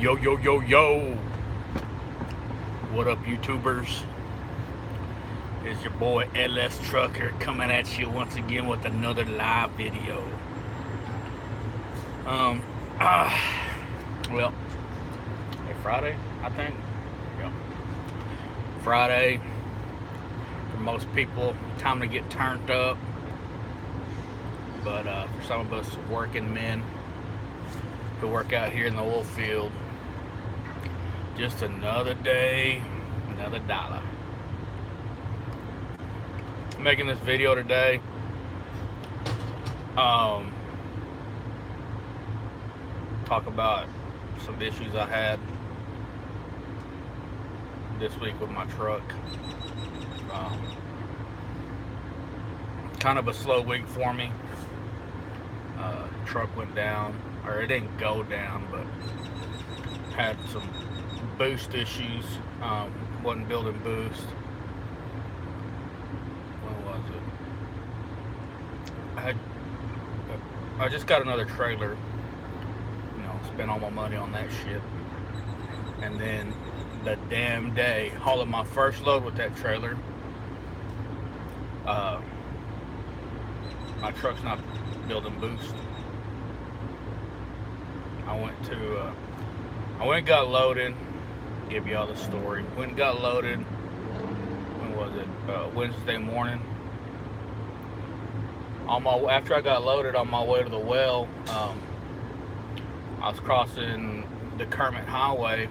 Yo, yo, yo, yo. What up, YouTubers? It's your boy LS Trucker coming at you once again with another live video. Um, uh, well, it's Friday, I think. Yeah. Friday, for most people, time to get turned up. But for some of us working men who work out here in the oil field, just another day, another dollar. I'm making this video today. Talk about some issues I had this week with my truck. Kind of a slow week for me. Truck went down, or it didn't go down, but had some boost issues. Wasn't building boost. When was it? I just got another trailer. Spent all my money on that shit. And then the damn day, hauling my first load with that trailer, my truck's not building boost. I went and got loaded. Give you all the story. Went and got loaded. When was it? Wednesday morning. After I got loaded on my way to the well, I was crossing the Kermit Highway,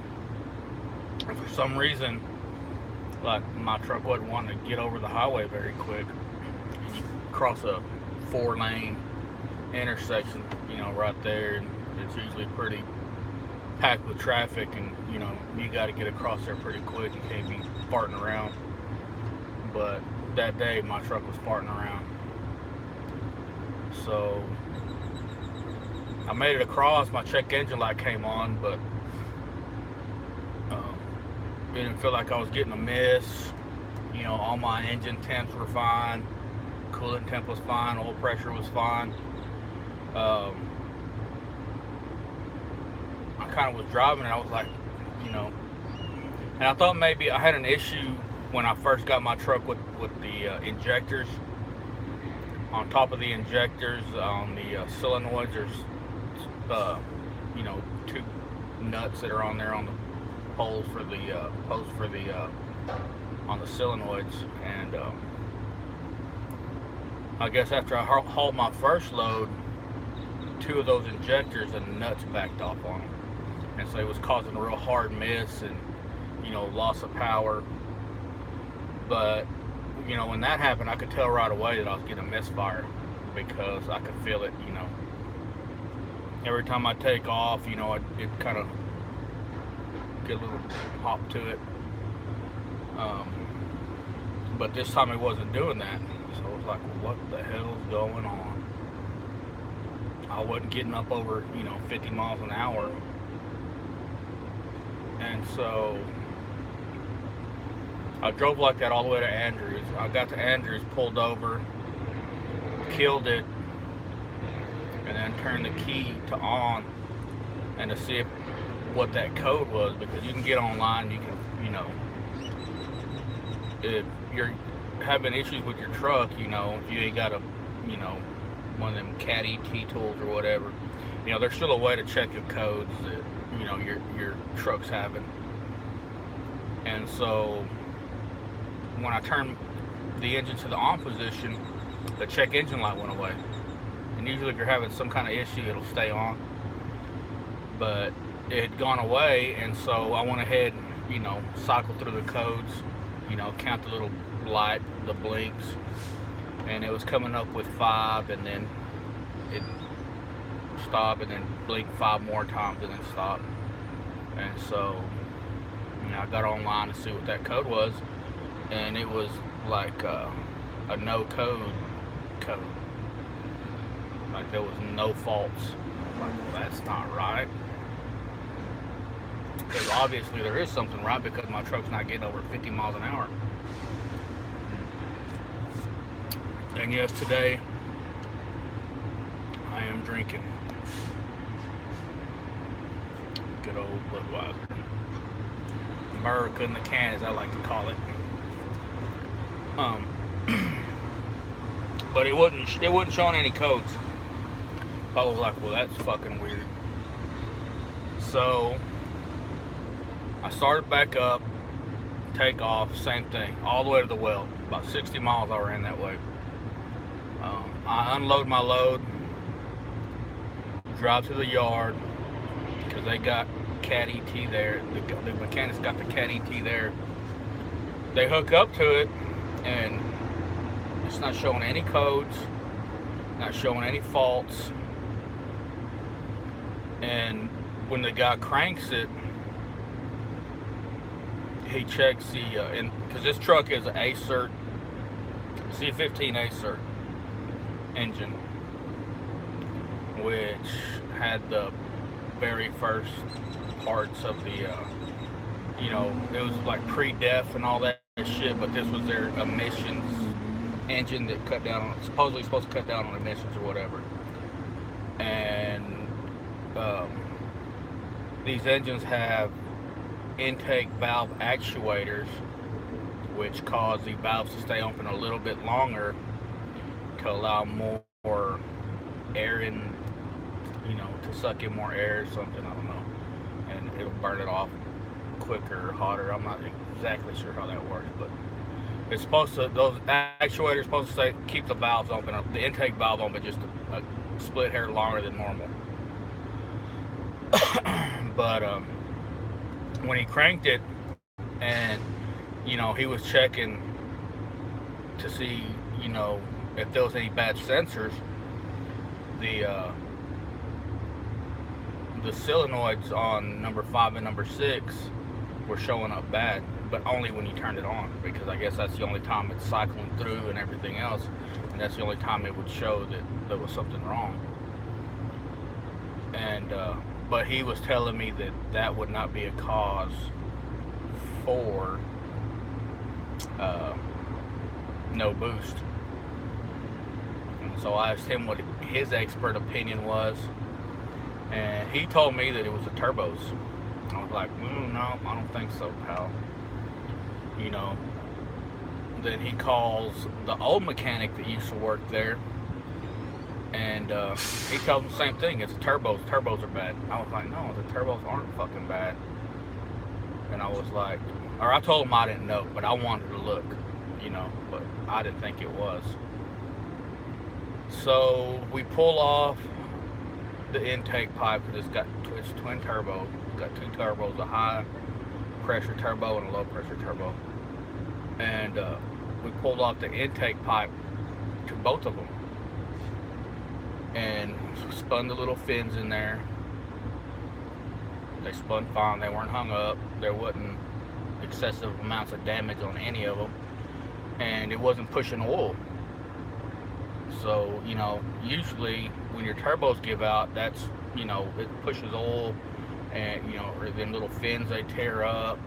and for some reason, like, my truck wasn't wanting to get over the highway very quick. You cross a 4-lane intersection, right there, and it's usually pretty packed with traffic, and you got to get across there pretty quick. You can't be farting around. But that day, my truck was farting around, so I made it across. My check engine light came on, but didn't feel like I was getting a miss. All my engine temps were fine, coolant temp was fine, oil pressure was fine. I kind of was driving, and I was like, and I thought maybe I had an issue when I first got my truck with the injectors. On top of the injectors, on the solenoids, there's two nuts that are on there on the poles for the on the solenoids, and I guess after I hauled my first load, 2 of those injectors and the nuts backed off on them, and so it was causing a real hard miss and loss of power. But when that happened, I could tell right away that I was getting a misfire, because I could feel it. Every time I take off, it kind of get a little hop to it. But this time it wasn't doing that. So I was like, well, what the hell's going on? I wasn't getting up over, 50 miles an hour. And so I drove like that all the way to Andrews. I got to Andrews, pulled over, killed it, and then turn the key to on, and to see what that code was, because you can get online, you can, if you're having issues with your truck, if you ain't got a, one of them caddy T-tools or whatever, there's still a way to check your codes that, your truck's having. And so when I turned the engine to the on position, the check engine light went away. And usually if you're having some kind of issue, it'll stay on. But it had gone away, and so I went ahead and, cycle through the codes, count the little light, the blinks, and it was coming up with 5, and then it stopped, and then blinked 5 more times, and then stopped. And so, I got online to see what that code was, and it was like a no code. Like, there was no faults. Like, well, that's not right. Because obviously there is something right, because my truck's not getting over 50 miles an hour. And yes, today I am drinking. Good old Budweiser. America in the can, as I like to call it. Um, but it wasn't showing any codes. I was like, well, that's fucking weird. So I started back up, take off, same thing, all the way to the well. About 60 miles I ran that way. I unload my load, drive to the yard, because they got Cat ET there. The mechanics got the Cat ET there. They hook up to it, and it's not showing any codes, not showing any faults. And when the guy cranks it, he checks the, because this truck is an A-cert, C15 A-cert engine, which had the very first parts of the, it was like pre-def and all that shit, but this was their emissions engine that cut down on, supposedly supposed to cut down on emissions or whatever. And these engines have intake valve actuators, which cause the valves to stay open a little bit longer to allow more air in, to suck in more air or something, I don't know. And it'll burn it off quicker or hotter. I'm not exactly sure how that works, but it's supposed to, those actuators are supposed to keep the valves open, the intake valve open just a split hair longer than normal. But when he cranked it, and he was checking to see if there was any bad sensors, the solenoids on number 5 and number 6 were showing up bad, but only when you turned it on, because I guess that's the only time it's cycling through and everything else, and that's the only time it would show that there was something wrong. And but he was telling me that that would not be a cause for no boost. And so I asked him what his expert opinion was, and he told me that it was the turbos. I was like, no, I don't think so, pal. Then he calls the old mechanic that used to work there, and he tells him the same thing. It's the turbos. Turbos are bad. I was like, no, the turbos aren't fucking bad. And I was like, or I told him I didn't know, but I wanted to look, but I didn't think it was. So we pull off the intake pipe, because it's twin turbo. It's got 2 turbos, a high pressure turbo and a low pressure turbo. And we pulled off the intake pipe to both of them, and spun the little fins in there. They spun fine. They weren't hung up. There wasn't excessive amounts of damage on any of them, and it wasn't pushing oil. So usually when your turbos give out, that's it pushes oil, and or them little fins, they tear up,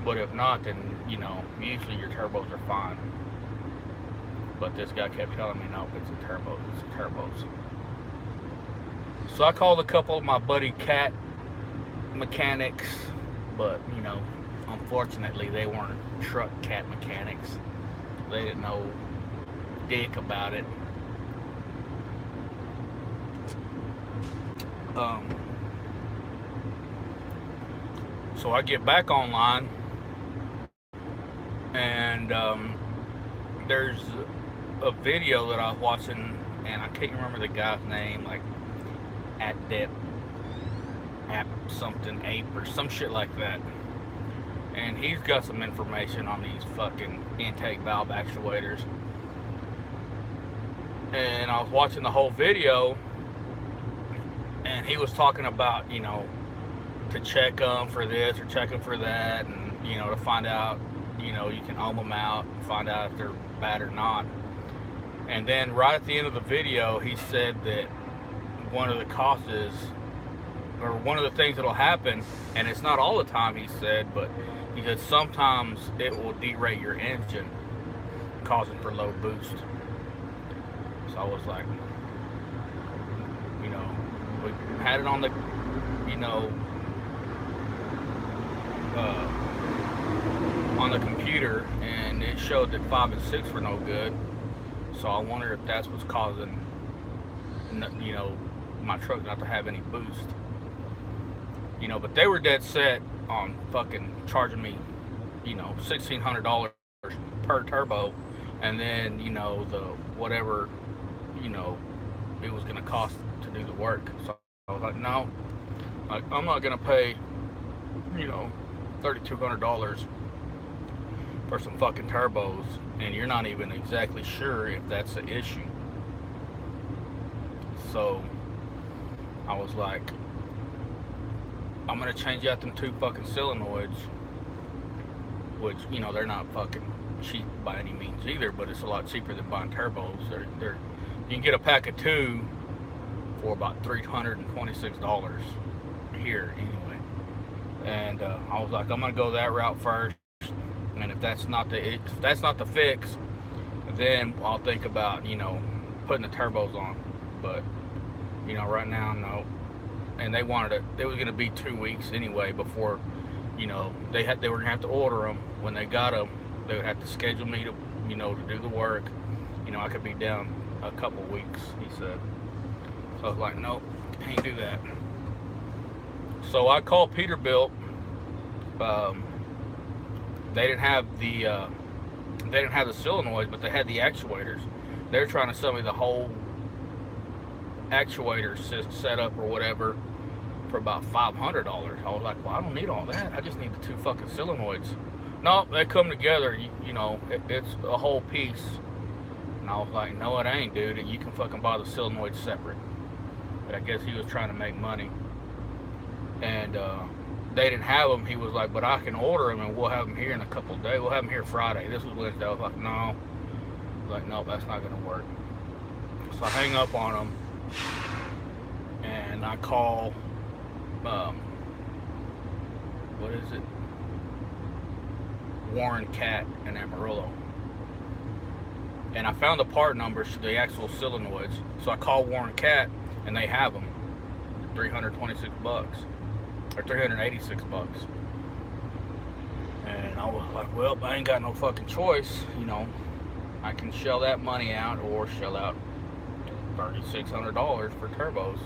but if not, then usually your turbos are fine. But this guy kept telling me, no, it's the turbos, it's the turbos. So I called a couple of my buddy cat mechanics, but unfortunately they weren't truck cat mechanics. They didn't know dick about it. So I get back online, and there's a video that I was watching, and I can't remember the guy's name, like at something ape or some shit like that. And he's got some information on these fucking intake valve actuators. And I was watching the whole video, and he was talking about, to check them for this or check them for that, and, to find out, you can ohm them out and find out if they're bad or not. And then right at the end of the video, he said that one of the causes, or one of the things that'll happen, and it's not all the time, he said, but he said sometimes it will derate your engine, causing for low boost. So I was like, we had it on the you know, on the computer, and it showed that 5 and 6 were no good. So I wonder if that's what's causing, you know, my truck not to have any boost. You know, but they were dead set on fucking charging me, you know, $1,600 per turbo, and then, you know, the whatever, you know, it was gonna cost to do the work. So I was like, no, like I'm not gonna pay, you know, $3,200 for some fucking turbos, and you're not even exactly sure if that's the issue. So I was like, I'm gonna change out them 2 fucking solenoids, which, you know, they're not fucking cheap by any means either, but it's a lot cheaper than buying turbos. They're you can get a pack of 2 for about $326 here anyway. And I was like, I'm gonna go that route first, and if that's not the fix, then I'll think about, you know, putting the turbos on. But, you know, right now, no. And they wanted it. It was going to be 2 weeks anyway before, you know, they were going to have to order them. When they got them, they would have to schedule me to, you know, to do the work. You know, I could be down a couple weeks, he said. So I was like, nope, can't do that. So I called Peterbilt. They didn't have the solenoids, but they had the actuators. They're trying to sell me the whole actuator setup or whatever for about $500. I was like, well, I don't need all that. I just need the 2 fucking solenoids. No, they come together. You know, it's a whole piece. And I was like, no, it ain't, dude. You can fucking buy the solenoids separate. But I guess he was trying to make money. And they didn't have them. He was like, but I can order them and we'll have them here in a couple of days. We'll have them here Friday. This was Wednesday. I was like, no. I was like, no, that's not going to work. So I hang up on them. And I call, what is it? Warren Cat in Amarillo. And I found the part numbers to the actual solenoids. So I call Warren Cat, and they have them. $326 or $386. And I was like, well, I ain't got no fucking choice. You know, I can shell that money out or shell out $3,600 for turbos.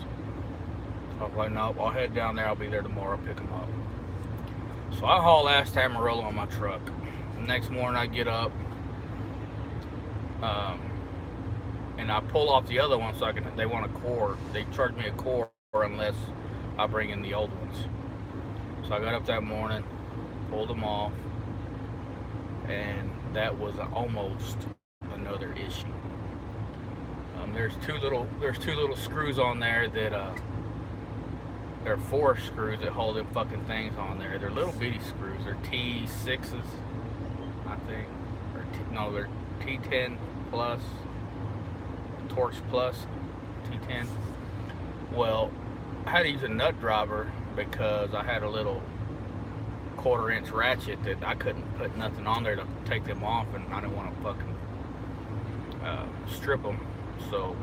So I was like, nope, I'll head down there. I'll be there tomorrow, pick them up. So I haul ass to Amarillo on my truck. The next morning I get up, and I pull off the other one so I can. They want a core. They charge me a core unless I bring in the old ones. So I got up that morning, pulled them off, and that was almost another issue. There's two little screws on there that they're 4 screws that hold them fucking things on there. They're little bitty screws. They're T6s, I think, or no, they're T10 plus, Torx plus, T10. Well, I had to use a nut driver because I had a little 1/4-inch ratchet that I couldn't put nothing on there to take them off, and I didn't want to fucking strip them. So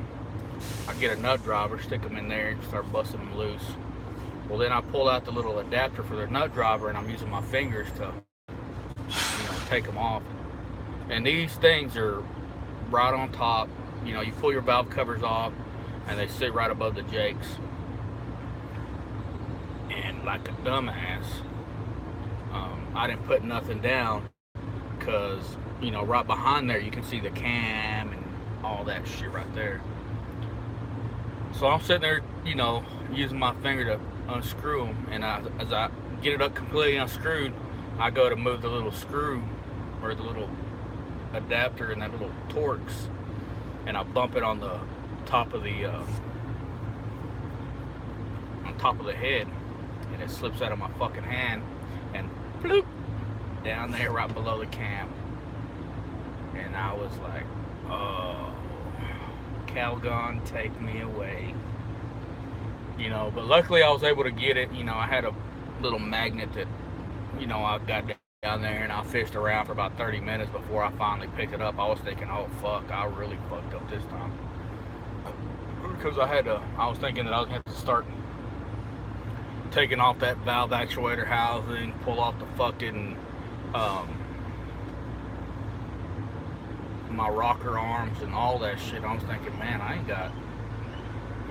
I get a nut driver, stick them in there, and start busting them loose. Well, then I pull out the little adapter for the nut driver, and I'm using my fingers to, you know, take them off. And these things are right on top. You know, you pull your valve covers off, and they sit right above the jakes. And like a dumbass, I didn't put nothing down because, you know, right behind there you can see the cam and all that shit right there. So I'm sitting there, you know, using my finger to unscrew them, and as I get it up completely unscrewed, I go to move the little screw or the little adapter and that little Torx, and I bump it on the top of the head, and it slips out of my fucking hand and bloop down there right below the cam. And I was like, oh, Calgon, take me away. You know, but luckily I was able to get it. You know, I had a little magnet that, you know, I got down there, and I fished around for about 30 minutes before I finally picked it up. I was thinking, oh fuck, I really fucked up this time, because I was thinking that I was going to have to start taking off that valve actuator housing, pull off the fucking my rocker arms and all that shit. I was thinking, man, I ain't got,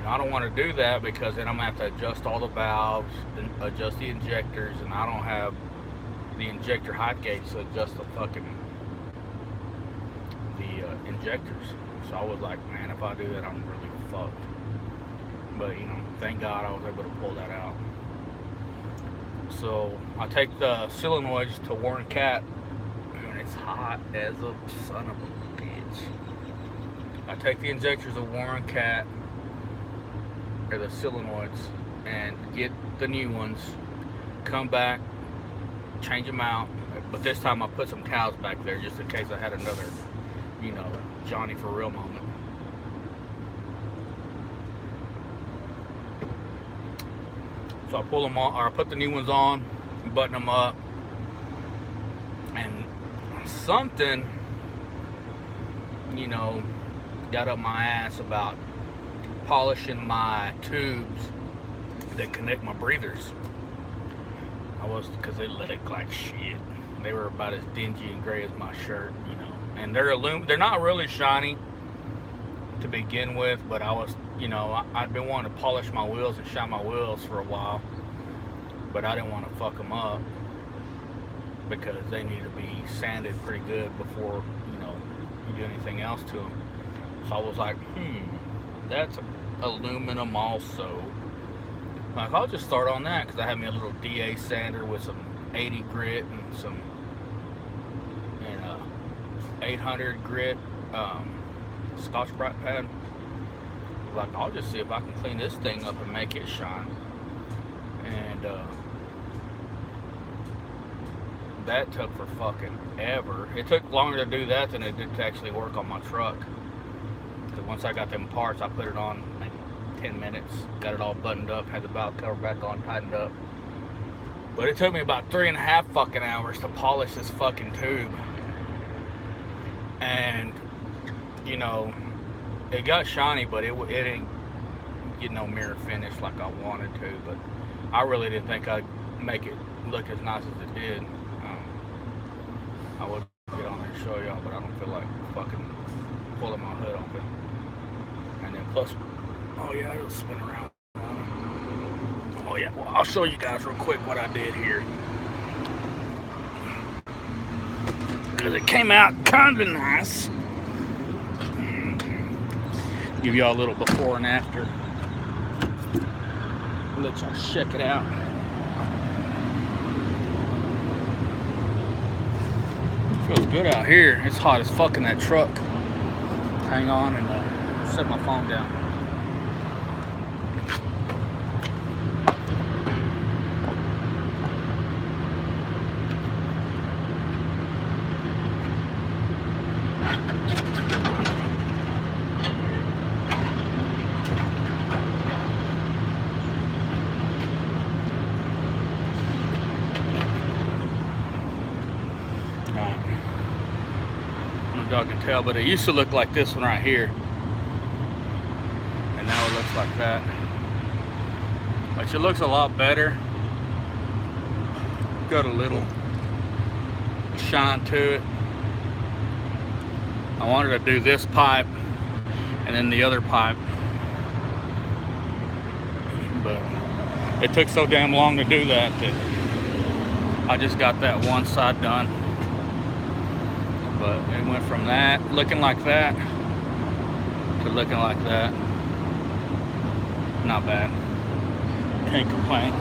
I don't want to do that because then I'm gonna have to adjust all the valves and adjust the injectors, and I don't have the injector height gauge to adjust the fucking injectors. So I was like, man, if I do that, I'm really fucked. But thank God I was able to pull that out. So I take the solenoids to Warren Cat, and it's hot as a son of a bitch. I take the injectors of Warren Cat, or the solenoids, and get the new ones, come back, change them out, but this time I put some cows back there just in case I had another, Johnny for real moment. So I pull them on, or I put the new ones on, button them up, and something, got up my ass about polishing my tubes that connect my breathers. Because they look like shit. They were about as dingy and gray as my shirt, And they're not really shiny to begin with, but I was, I'd been wanting to polish my wheels and shine my wheels for a while, but I didn't want to fuck them up because they need to be sanded pretty good before, you do anything else to them. So I was like, that's aluminum also. Like, I'll just start on that because I have me a little DA sander with some 80 grit and some 800 grit Scotch-Brite pad. Like, I'll just see if I can clean this thing up and make it shine. And that took for fucking ever. It took longer to do that than it did to actually work on my truck. Because once I got them parts, I put it on maybe 10 minutes, got it all buttoned up, had the valve cover back on, tightened up. But it took me about 3.5 fucking hours to polish this fucking tube. And, it got shiny, but it didn't get no mirror finish like I wanted to. But I really didn't think I'd make it look as nice as it did. I would get on there and show y'all, but I don't feel like fucking pulling my hood open. And then plus, oh yeah, it'll spin around. Oh yeah, well, I'll show you guys real quick what I did here. Because it came out kind of nice. Give y'all a little before and after. Let y'all check it out. Feels good out here. It's hot as fuck in that truck. Hang on and set my phone down. Y'all can tell, but it used to look like this one right here, and now it looks like that, which it looks a lot better. Got a little shine to it. I wanted to do this pipe and then the other pipe, but it took so damn long to do that I just got that one side done. But it went from that, looking like that, to looking like that. Not bad. Can't complain.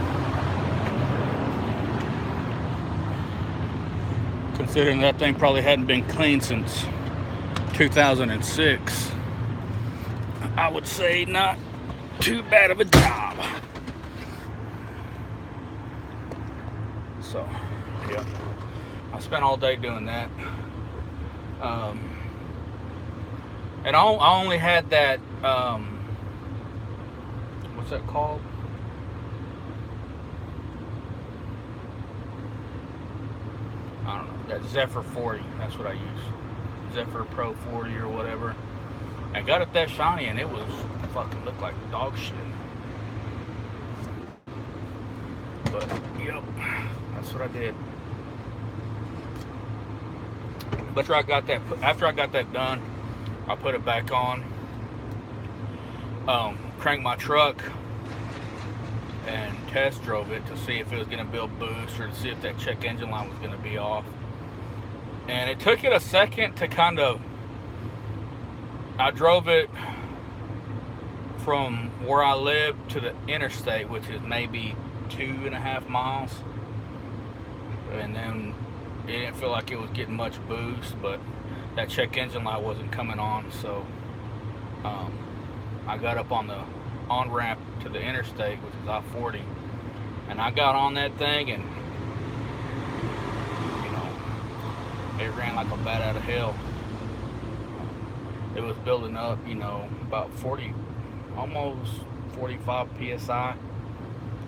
Considering that thing probably hadn't been cleaned since 2006, I would say not too bad of a job. So, yeah. I spent all day doing that. And I only had that, what's that called? I don't know, that Zephyr 40, that's what I use. Zephyr Pro 40 or whatever. I got it that shiny and it was fucking looked like dog shit. But yep, that's what I did. But after I got that done, I put it back on, cranked my truck, and test drove it to see if it was going to build boost or to see if that check engine light was going to be off. And it took it a second to kind of, I drove it from where I live to the interstate, which is maybe 2.5 miles. And then it didn't feel like it was getting much boost, but that check engine light wasn't coming on. So I got up on the on-ramp to the interstate, which is I-40, and I got on that thing, and you know, it ran like a bat out of hell. It was building up, you know, about 40, almost 45 psi,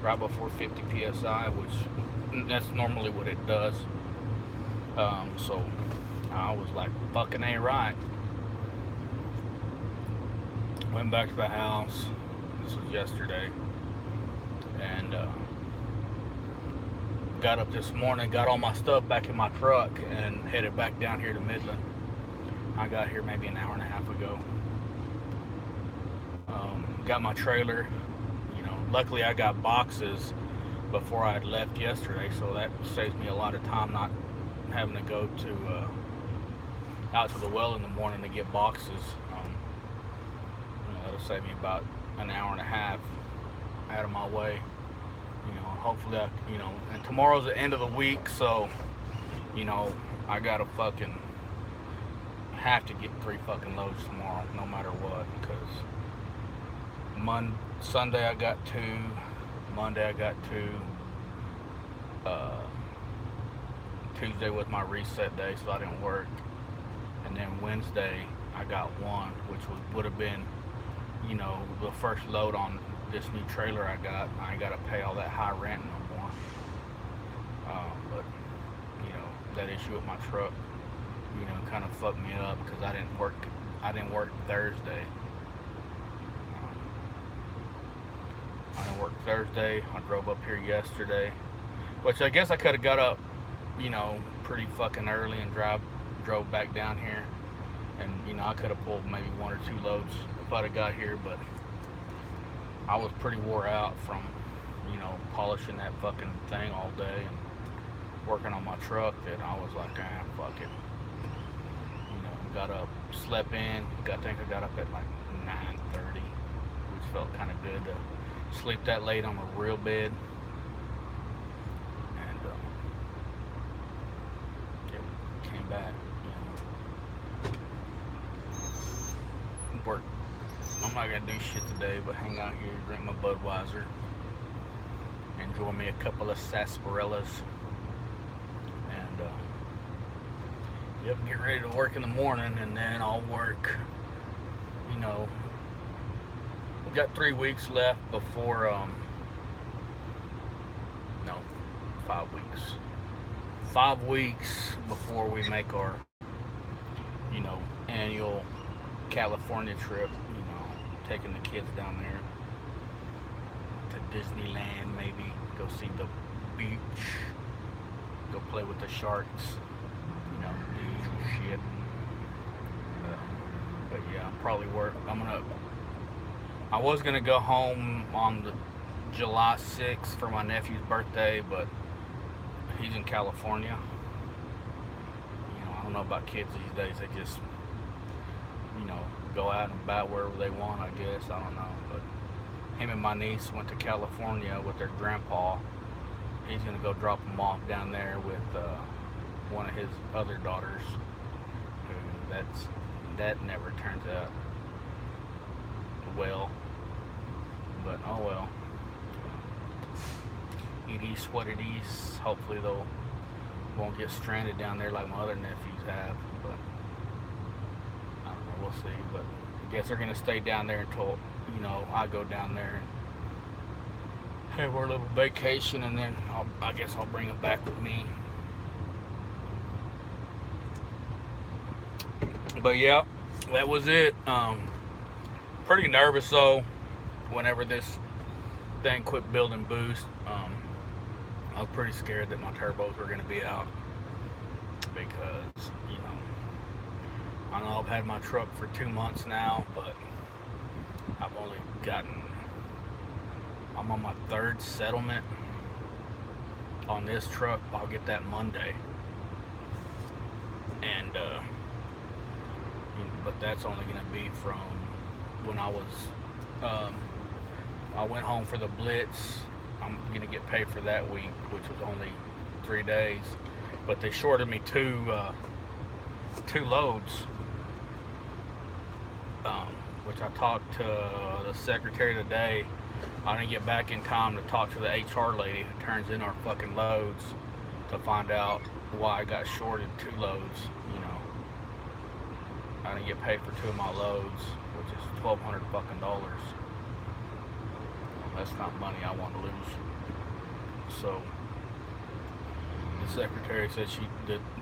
right before 50 psi, which that's normally what it does. So I was like, fucking ain't right. Went back to the house. This was yesterday, and got up this morning, got all my stuff back in my truck, and headed back down here to Midland. I got here maybe an hour and a half ago. Got my trailer. You know, luckily I got boxes before I had left yesterday, so that saves me a lot of time not having to go to out to the well in the morning to get boxes. You know, that'll save me about an hour and a half out of my way. You know, hopefully you know, and tomorrow's the end of the week, so you know, I gotta fucking have to get 3 fucking loads tomorrow, no matter what, because Sunday I got 2, Monday I got 2, Tuesday was my reset day, so I didn't work, and then Wednesday I got 1, which would have been, you know, the first load on this new trailer I got. I ain't got to pay all that high rent no more. But you know, that issue with my truck, you know, kind of fucked me up because I didn't work Thursday. I didn't work Thursday. I drove up here yesterday, which I guess I could have got up, you know, pretty fucking early and drove back down here, and you know, I could have pulled maybe 1 or 2 loads if I'd have got here, but I was pretty wore out from, you know, polishing that fucking thing all day and working on my truck that I was like, fuck it. You know, got up, slept in. I think I got up at like 9:30, which felt kind of good to sleep that late on a real bed. And came back. You know, work. I'm not gonna do shit today, but hang out here, drink my Budweiser, enjoy me a couple of sarsaparillas, and yep, get ready to work in the morning, and then I'll work. You know, we've got 3 weeks left before, no, 5 weeks. 5 weeks before we make our, you know, annual California trip. You know, taking the kids down there to Disneyland, maybe go see the beach, go play with the sharks, you know, do usual shit. But yeah, I'll probably work. I was gonna go home on the July 6th for my nephew's birthday, but he's in California. You know, I don't know about kids these days. They just, you know, go out and about wherever they want, I guess. I don't know. But him and my niece went to California with their grandpa. He's going to go drop them off down there with one of his other daughters. That never turns out well. But oh well. It is what it is. Hopefully they won't get stranded down there like my other nephews have. But I don't know, we'll see. But I guess they're gonna stay down there until, you know, I go down there and have our little vacation, and then I guess I'll bring them back with me. But yeah, that was it. Pretty nervous though whenever this thing quit building boost. I was pretty scared that my turbos were going to be out because, I know I've had my truck for 2 months now, but I've only I'm on my third settlement on this truck. I'll get that Monday. And, but that's only going to be from when I went home for the Blitz. I'm going to get paid for that week, which was only 3 days. But they shorted me two loads, which I talked to the secretary today. I didn't get back in time to talk to the HR lady who turns in our fucking loads to find out why I got shorted 2 loads. I didn't get paid for 2 of my loads, which is $1,200 fucking dollars. That's not money I want to lose. So the secretary said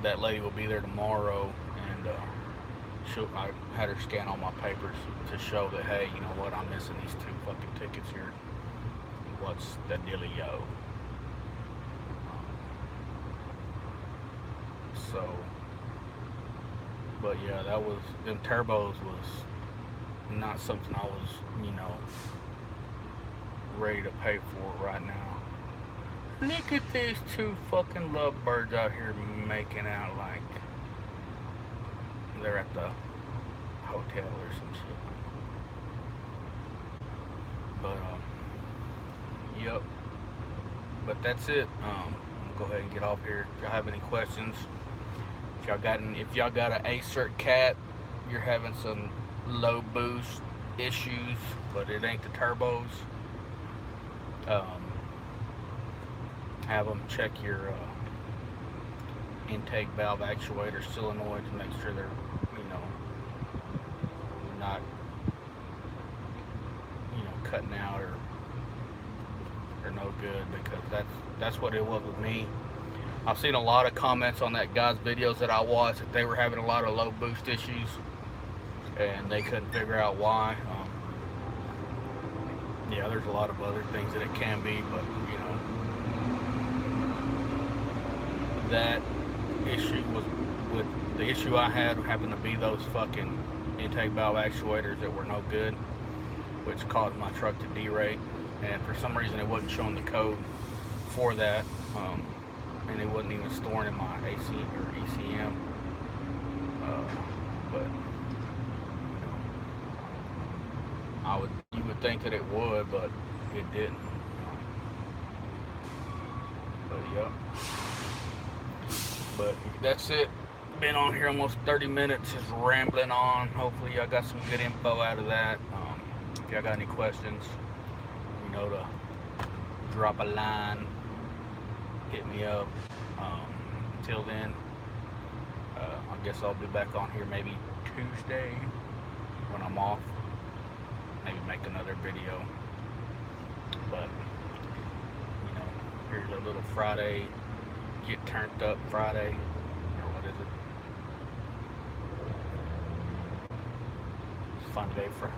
that lady will be there tomorrow, and I had her scan all my papers to show that, hey, you know what, I'm missing these 2 fucking tickets here. What's the dealio? So, but yeah, them turbos was not something I was, ready to pay for right now. Look at these 2 fucking lovebirds out here making out like they're at the hotel or some shit. But yep. But that's it. I'm gonna go ahead and get off here. If y'all have any questions, if y'all got an A-cert cat, you're having some low boost issues, but it ain't the turbos, have them check your intake valve actuator solenoid to make sure they're, not, cutting out or no good, because that's what it was with me. I've seen a lot of comments on that guy's videos that I watched that they were having a lot of low boost issues and they couldn't figure out why. Yeah, there's a lot of other things that it can be, but that issue was with the issue I had happened to be those fucking intake valve actuators that were no good, which caused my truck to derate. And for some reason it wasn't showing the code for that, and it wasn't even storing in my AC or ECM. But you would think that it would, but it didn't. But yeah. But that's it. Been on here almost 30 minutes, just rambling on. Hopefully y'all got some good info out of that. If y'all got any questions, to drop a line, hit me up. Until then, I guess I'll be back on here maybe Tuesday when I'm off. Maybe make another video. But here's a little Friday, get turned up Friday, or what is it? Fun day for